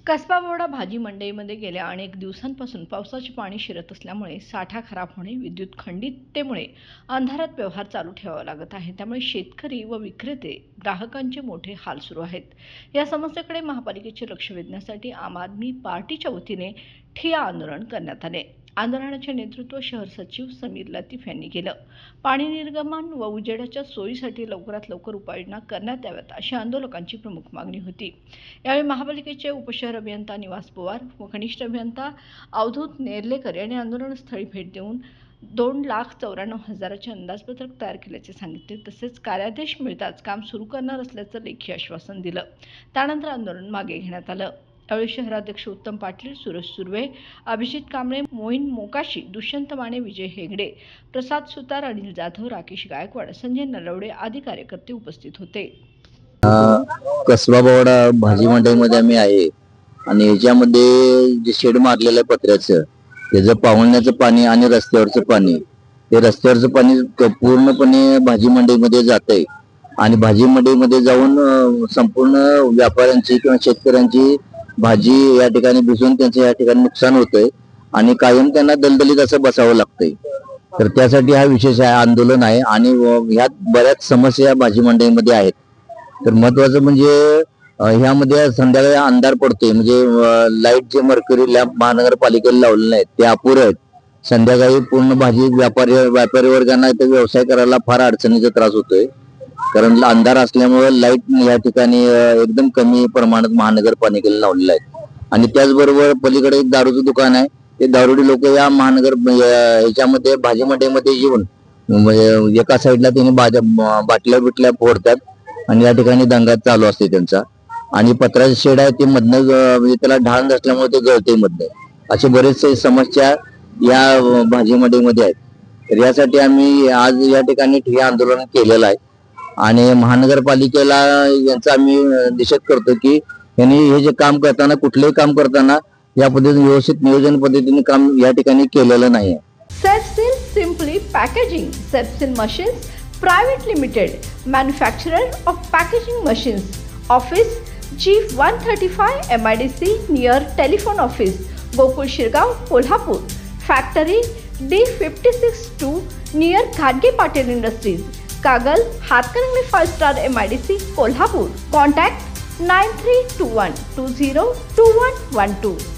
कसबा बोर्डा भाजी मंडईमध्ये गेल्या अनेक दिवसांपासून पावसाचे पाणी शिरत असल्यामुळे साठा खराब होणे, विद्युत खंडिततेमुळे अंधारात व्यवहार चालू ठेवावा लागत आहे। त्यामुळे शेतकरी व विक्रेते, ग्राहकांचे मोठे हाल सुरू आहेत। या समस्येकडे महापालिकेचे लक्ष वेधण्यासाठी आम आदमी पार्टीच्या वतीने ठिय्या आंदोलन करण्यात आले। आंदोलनाचे नेतृत्व शहर सचिव समीर लतीफ यांनी केलं। पाणी निर्गमन व उजेडाच्या सोयीसाठी लवकरात लवकर उपाययोजना करण्यात याव्यात अशी आंदोलकांची प्रमुख मागणी होती। यावेळी महापालिकेचे उपशहर अभियंता निवास पवार व कनिष्ठ अभियंता अवधूत नेर्लेकर यांनी आंदोलनस्थळी भेट देऊन 2,94,000चे अंदाजपत्रक तयार केल्याचे सांगितले। तसेच कार्यादेश मिळताच काम सुरू करणार असल्याचं लेखी आश्वासन दिलं। त्यानंतर आंदोलन मागे घेण्यात आलं। यावेळी शहराध्यक्ष उत्तम पाटील, सुरेश सुर्वे, अभिजित कांबळे, मोईन मोकाशी, दुष्यंत माने, विजय हेगडे, प्रसाद सुतार, अनिल जाधव, राकेश गायकवाड, संजय नलवडे आदी कार्यकर्ते उपस्थित होते। कसबा बोर्डा भाजी मंडईमध्ये आम्ही आहे आणि याच्यामध्ये जे शेड मारलेलं आहे पत्र्याचं, त्याचं पावण्याचं पाणी आणि रस्त्यावरचं पाणी, ते रस्त्यावरचं पाणी पूर्णपणे भाजी मंडईमध्ये जातंय आणि भाजी मंडईमध्ये जाऊन संपूर्ण व्यापाऱ्यांची किंवा शेतकऱ्यांची भाजी या ठिकाणी भिजून त्यांचं या ठिकाणी नुकसान होतंय आणि कायम त्यांना दलदलीत असं बसावं लागतंय। तर त्यासाठी हा विशेष आंदोलन आहे आणि ह्यात बऱ्याच समस्या भाजी मंडईमध्ये आहेत। तर महत्वाचं म्हणजे ह्यामध्ये संध्याकाळी अंधार पडतोय, म्हणजे लाईट जे मर्क्युरी लॅम्प महानगरपालिकेला लावलेले आहेत ते अपुरे आहेत। संध्याकाळी पूर्ण भाजी व्यापारी वर्गांना इथे व्यवसाय करायला फार अडचणीचा त्रास होतोय, कारण अंधार असल्यामुळे लाईट या ठिकाणी एकदम कमी प्रमाणात महानगरपालिकेला लावलेले आहेत। आणि त्याचबरोबर पलीकडे एक दारूचं दुकान आहे, ते दारुडी लोक या ह्याच्यामध्ये भाजी मंडईमध्ये येऊन म्हणजे एका साईडला त्यांनी बाटल्या बिटल्या फोडतात आणि या ठिकाणी दंगा चालू असते त्यांचा। आणि पत्र्याचे शेड आहे ते मधनं म्हणजे त्याला ढाळ नसल्यामुळे ते गळते मधनं। असे बरेचसे समस्या या भाजी मंडईमध्ये आहेत। तर यासाठी आम्ही आज या ठिकाणी ठिय्या आंदोलन केलेलं आहे आणि महानगरपालिकेला यांचा आम्ही निषेध करतो की यांनी हे जे काम करताना, कुठलेही काम करताना या पद्धतीने व्यवस्थित नियोजन पद्धतीने काम या ठिकाणी केलेलं नाही आहे। Sepsil Simply Packaging, Sepsil Machines Private Limited, manufacturer of packaging machines. Office G135 MIDC near telephone office, Gokul Shirgaon, Kolhapur. Factory D56-2 near Khadge Patel Industries, Kagal, Hathkarangli 5-star MIDC, Kolhapur. Contact 9321 202112.